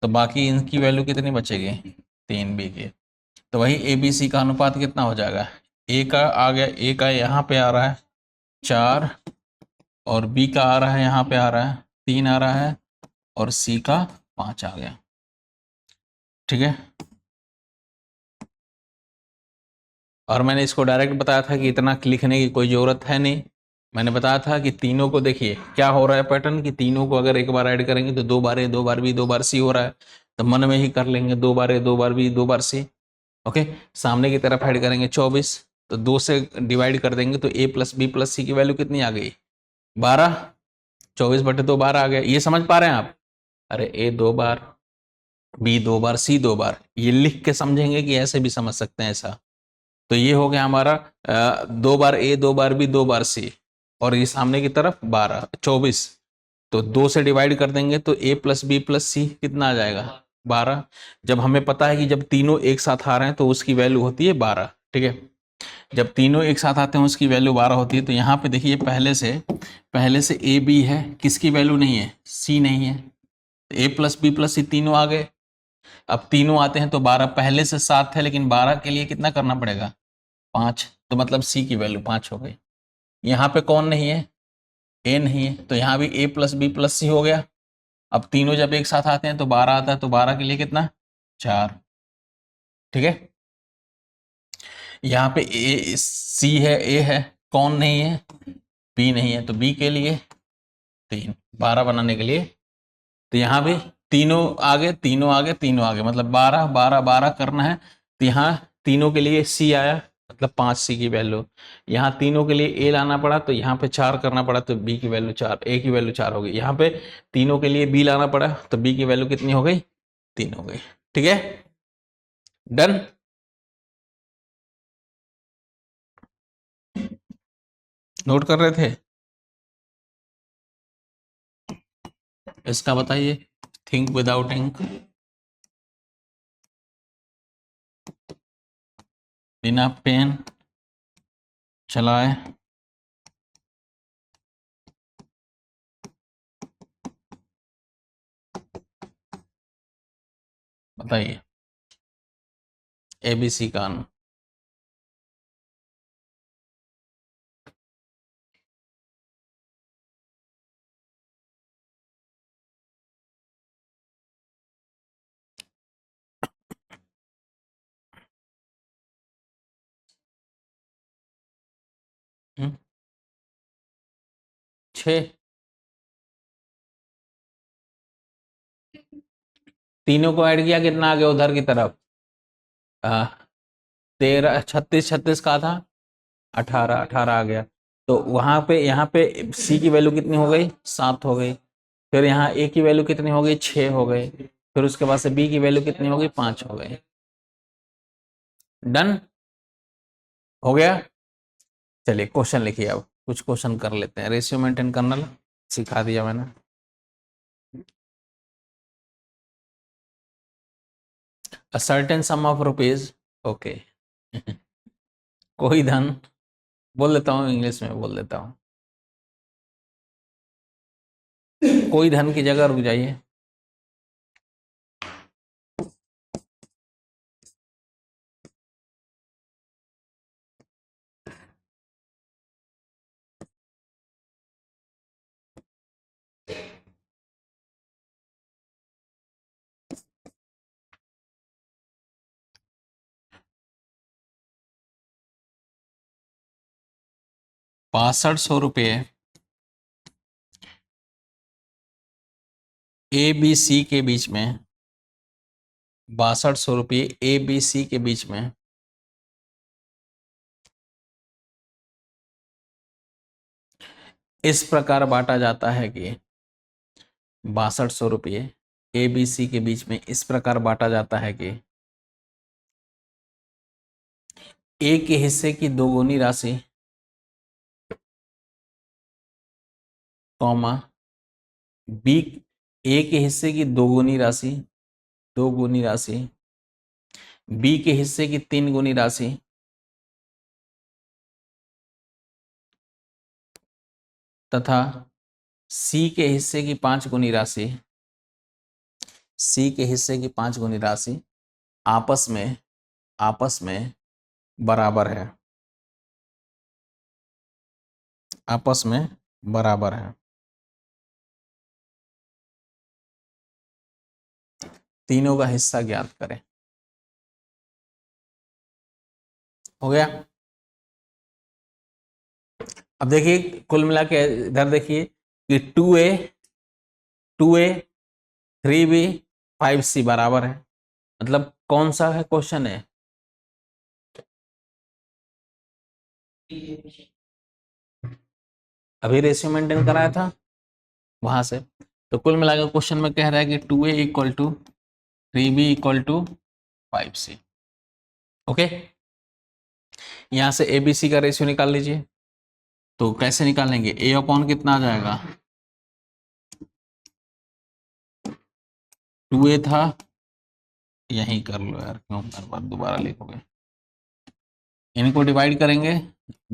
B: तो बाकी इनकी वैल्यू कितनी बचेगी? 3 b की। तो वही ए बी सी का अनुपात कितना हो जाएगा? a का आ गया, a का यहाँ पे आ रहा है 4, और b का आ रहा है यहाँ पे आ रहा है 3 आ रहा है, और c का 5 आ गया। ठीक है। और मैंने इसको डायरेक्ट बताया था कि इतना लिखने की कोई ज़रूरत है नहीं। मैंने बताया था कि तीनों को देखिए क्या हो रहा है पैटर्न, कि तीनों को अगर एक बार ऐड करेंगे तो 2 बार ए 2 बार बी 2 बार सी हो रहा है, तो मन में ही कर लेंगे 2 बार ए 2 बार बी 2 बार सी। ओके, सामने की तरफ ऐड करेंगे 24, तो 2 से डिवाइड कर देंगे तो ए प्लस बी प्लस सी की वैल्यू कितनी आ गई? 12। 24/2 12 आ गया। ये समझ पा रहे हैं आप? अरे ए 2 बार, बी 2 बार, सी 2 बार, ये लिख के समझेंगे कि ऐसे भी समझ सकते हैं ऐसा। तो ये हो गया हमारा 2 बार ए 2 बार बी 2 बार सी, और ये सामने की तरफ 12 24, तो 2 से डिवाइड कर देंगे तो ए प्लस बी प्लस सी कितना आ जाएगा? 12। जब हमें पता है कि जब तीनों एक साथ आ रहे हैं तो उसकी वैल्यू होती है 12। ठीक है, जब तीनों एक साथ आते हैं उसकी वैल्यू 12 होती है। तो यहाँ पे देखिए पहले से ए बी है, किसकी वैल्यू नहीं है? सी नहीं है। ए प्लस बी प्लस सी तीनों आ गए। अब तीनों आते हैं तो 12, पहले से 7 है, लेकिन 12 के लिए कितना करना पड़ेगा? 5, तो मतलब सी की वैल्यू 5 हो गई। यहाँ पे कौन नहीं है? ए नहीं है, तो यहाँ भी ए प्लस बी प्लस सी हो गया। अब तीनों जब एक साथ आते हैं तो 12 आता है, तो 12 के लिए कितना? 4। ठीक है, यहाँ पे ए सी है, ए है, कौन नहीं है? बी नहीं है, तो बी के लिए 3, 12 बनाने के लिए। तो यहाँ भी तीनों आगे तीनों आगे तीनों आगे, मतलब 12 12 12 करना है, तो यहाँ तीनों के लिए सी आया, मतलब 5 सी की वैल्यू। यहाँ तीनों के लिए ए लाना पड़ा, तो यहाँ पे 4 करना पड़ा, तो बी की वैल्यू 4, ए की वैल्यू 4 हो गई। यहाँ पे तीनों के लिए बी लाना पड़ा, तो बी की वैल्यू कितनी हो गई? 3 हो गई। ठीक है, डन। नोट कर रहे थे? इसका बताइए, थिंक विदाउट इंक, बिना पेन चलाए बताइए एबीसी का आंसर। हम्म, 6, तीनों को ऐड किया, कितना आ गया उधर की तरफ? 13, 36, 36 का था, 18, 18 आ गया। तो वहां पे, यहाँ पे सी की वैल्यू कितनी हो गई? 7 हो गई। फिर यहाँ ए की वैल्यू कितनी हो गई? 6 हो गई। फिर उसके बाद से बी की वैल्यू कितनी हो गई? 5 हो गई। डन हो गया। चलिए क्वेश्चन लिखिए, अब कुछ क्वेश्चन कर लेते हैं। रेशियो मेंटेन करना सिखा दिया मैंने। A certain sum of rupees, okay कोई धन, बोल देता हूँ इंग्लिश में, बोल देता हूँ। कोई धन की जगह रुक जाइए। ₹6500 ए बी सी के बीच में, ₹6200 ए बी सी के बीच में इस प्रकार बांटा जाता है कि ₹6200 ए बी सी के बीच में इस प्रकार बांटा जाता है कि ए के हिस्से की दोगुनी राशि, कॉमा बी, ए के हिस्से की दोगुनी राशि, दोगुनी राशि, बी के हिस्से की 3 गुनी राशि तथा सी के हिस्से की 5 गुनी राशि, सी के हिस्से की 5 गुनी राशि आपस में बराबर है, आपस में बराबर है। तीनों का हिस्सा ज्ञात करें। हो गया। अब देखिए कुल मिला के इधर देखिए कि 2a 3b 5c बराबर है। मतलब कौन सा है क्वेश्चन है? अभी रेशियो मेंटेन कराया था वहां से। तो कुल मिलाकर क्वेश्चन में कह रहा है कि 2a equal to 3b equal to 5c। Okay, यहां से abc का रेशियो निकाल लीजिए। तो कैसे निकालेंगे? a अपॉन कितना आ जाएगा? 2a था, यहीं कर लो यार, क्यों बार बार दोबारा लिखोगे। इनको डिवाइड करेंगे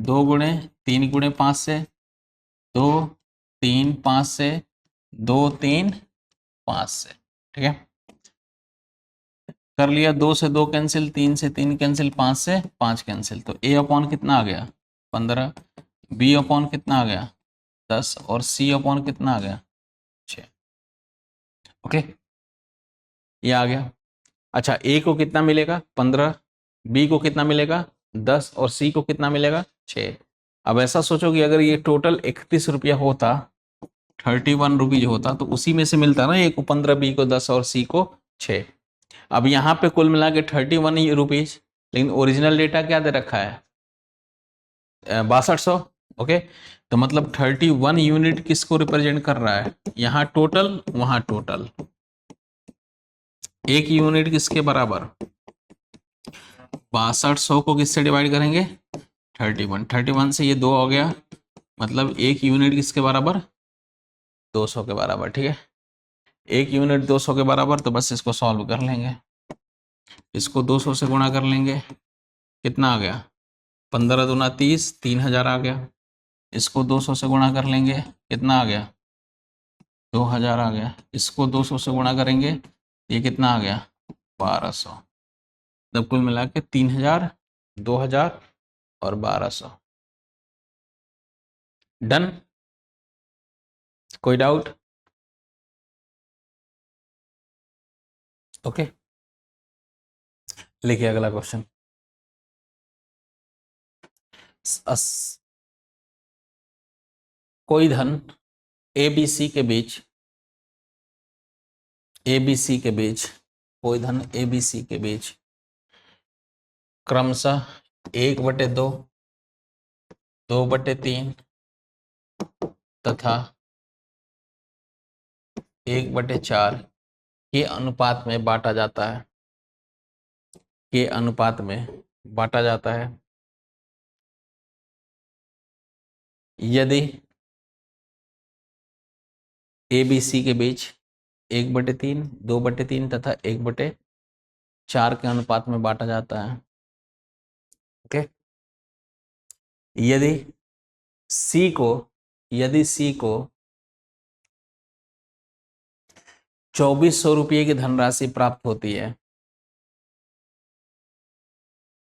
B: 2 गुणे 3 गुणे 5 से, 2 3 5 से, 2 3 5 से। ठीक है, कर लिया। 2 से 2 कैंसिल, 3 से 3 कैंसिल, 5 से 5 कैंसिल। तो a अपॉन कितना आ गया? 15, b अपॉन कितना आ गया? 10 और c अपॉन कितना आ गया? 6। ओके, ये आ गया। अच्छा, a को कितना मिलेगा? 15, b को कितना मिलेगा? 10 और c को कितना मिलेगा? 6। अब ऐसा सोचो कि अगर ये टोटल 31 रुपया होता, 31 रुपीज होता, तो उसी में से मिलता ना, a को 15, b को 10 और c को 6। अब यहाँ पे कुल मिला के 31 रुपीज, लेकिन ओरिजिनल डेटा क्या दे रखा है 6200। ओके, तो मतलब 31 यूनिट किसको रिप्रेजेंट कर रहा है, यहाँ टोटल वहां टोटल। एक यूनिट किसके बराबर, 6200 को किससे डिवाइड करेंगे 31 से ये 2 हो गया, मतलब एक यूनिट किसके बराबर 200 के बराबर। ठीक है, एक यूनिट 200 के बराबर, तो बस इसको सॉल्व कर लेंगे, इसको 200 से गुणा कर लेंगे, कितना आ गया 15 दूना 30, 3000 आ गया। इसको 200 से गुणा कर लेंगे, कितना आ गया 2000 आ गया। इसको 200 से गुणा करेंगे, ये कितना आ गया 1200। तब कुल मिला के 3000, 2000 और 1200। डन, कोई डाउट? ओके, लिखिए अगला क्वेश्चन। कोई धन ABC के बीच, ABC के बीच, कोई धन ABC के बीच क्रमशः 1/2, 2/3 तथा 1/4 के अनुपात में बांटा जाता है, के अनुपात में बांटा जाता है। यदि ABC के बीच 1/3, 2/3 तथा 1/4 के अनुपात में बांटा जाता है। ओके, यदि C को 2400 रुपये की धनराशि प्राप्त होती है,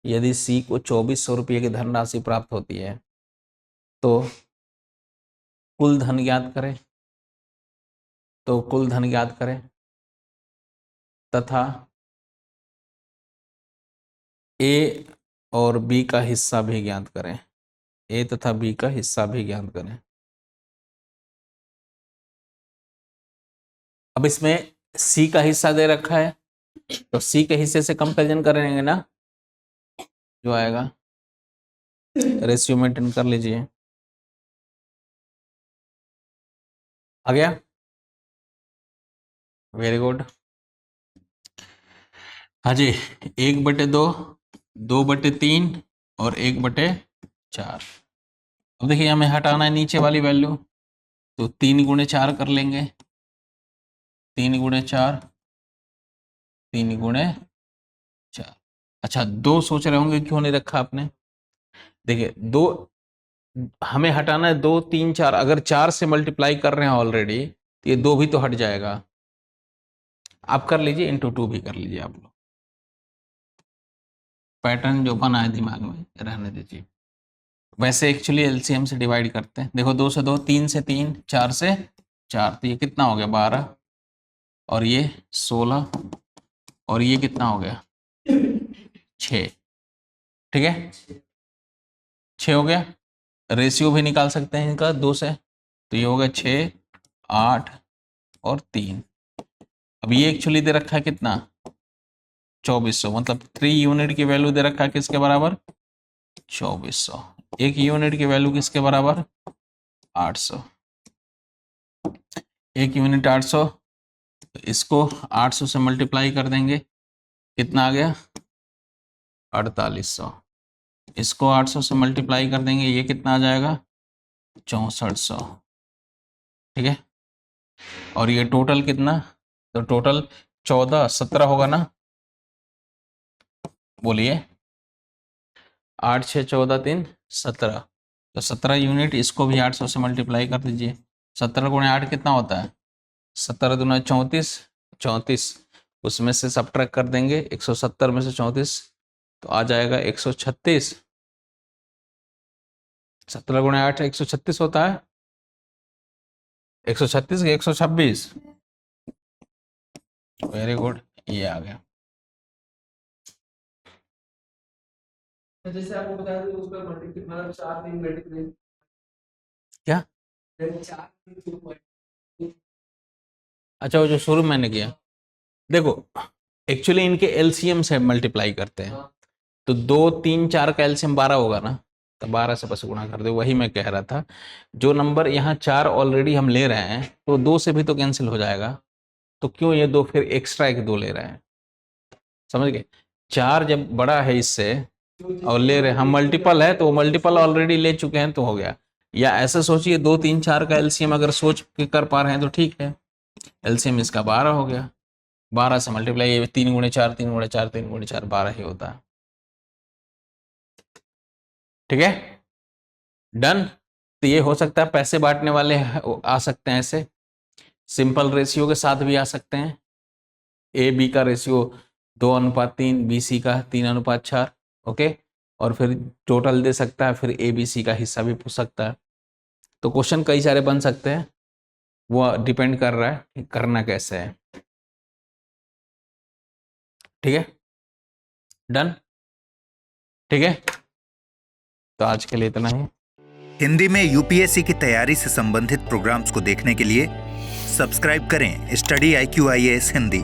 B: यदि C को 2400 रुपये की धनराशि प्राप्त होती है, तो कुल धन ज्ञात करें, तो कुल धन ज्ञात करें तथा A और B का हिस्सा भी ज्ञात करें, A तथा B का हिस्सा भी ज्ञात करें। अब इसमें C का हिस्सा दे रखा है, तो C के हिस्से से कंपैरिजन करेंगे ना, जो आएगा रेशियो मेंटेन कर लीजिए। आ गया, वेरी गुड। हाँ जी, 1/2, 2/3 और 1/4। अब देखिए हमें हटाना है नीचे वाली वैल्यू, तो 3 गुणे 4 कर लेंगे, 3 गुणे 4, 3 गुणे 4। अच्छा, 2 सोच रहे होंगे क्यों नहीं रखा आपने, देखिए 2 हमें हटाना है, 2 3 4, अगर 4 से मल्टीप्लाई कर रहे हैं ऑलरेडी, तो ये 2 भी तो हट जाएगा। आप कर लीजिए, इंटू 2 भी कर लीजिए आप लोग, पैटर्न जो बना है दिमाग में रहने दीजिए। वैसे एक्चुअली एलसीएम से डिवाइड करते हैं, देखो 2 से 2, 3 से 3, 4 से 4, तो ये कितना हो गया 12, और ये 16, और ये कितना हो गया 6। ठीक है, 6 हो गया। रेशियो भी निकाल सकते हैं इनका 2 से, तो ये हो गया 6, 8 और 3। अब ये एक्चुअली दे रखा है कितना 2400, मतलब 3 यूनिट की वैल्यू दे रखा है किसके बराबर 2400। एक यूनिट की वैल्यू किसके बराबर 800, एक यूनिट 800, तो इसको 800 से मल्टीप्लाई कर देंगे, कितना आ गया 4800। इसको 800 से मल्टीप्लाई कर देंगे, ये कितना आ जाएगा 6400। ठीक है, और ये टोटल कितना, तो टोटल 14 17 होगा ना, बोलिए 8 6 14 3 17, तो 17 यूनिट, इसको भी 800 से मल्टीप्लाई कर दीजिए। 17 गुणे 8 कितना होता है 17 दूना 34, 34 उसमें से सब्ट्रैक्ट कर देंगे 170 में से 34, तो आ जाएगा 136। 17 गुणे 8 136 होता है, 136 या 126, वेरी गुड, ये आ गया।
C: जैसे आपको बताया था उसका मल्टीप्लाई मतलब 4 3 मल्टीप्लाई
B: क्या,
C: 4 3
B: अच्छा वो जो शुरू मैंने किया, देखो एक्चुअली इनके एलसीएम से मल्टीप्लाई करते हैं, तो 2, 3, 4 का एलसीएम 12 होगा ना, तो 12 से बस गुणा कर दो। वही मैं कह रहा था, जो नंबर यहाँ 4 ऑलरेडी हम ले रहे हैं तो 2 से भी तो कैंसिल हो जाएगा, तो क्यों ये 2 फिर एक्स्ट्रा एक 2 ले रहे हैं, समझ गए। 4 जब बड़ा है इससे और ले रहे हैं हम, मल्टीपल है तो मल्टीपल ऑलरेडी ले चुके हैं तो हो गया। या ऐसे सोचिए 2, 3, 4 का एलसीएम अगर सोच के कर पा रहे हैं तो ठीक है, एलसीएम इसका 12 हो गया, 12 से मल्टीप्लाई, ये 3 गुणे 4, 3 गुणे 4, 3 गुणे 4, 12 ही होता है। ठीक है, डन। तो ये हो सकता है पैसे बांटने वाले आ सकते हैं ऐसे, सिंपल रेशियो के साथ भी आ सकते हैं। ए बी का रेशियो 2:3, बी सी का 3:4, ओके, और फिर टोटल दे सकता है, फिर ए बी सी का हिस्सा भी पूछ सकता है। तो क्वेश्चन कई सारे बन सकते हैं, वो डिपेंड कर रहा है कि करना कैसे है। ठीक है, डन। ठीक है, तो आज के लिए इतना ही।
A: हिंदी में यूपीएससी की तैयारी से संबंधित प्रोग्राम्स को देखने के लिए सब्सक्राइब करें स्टडी IQ IAS हिंदी।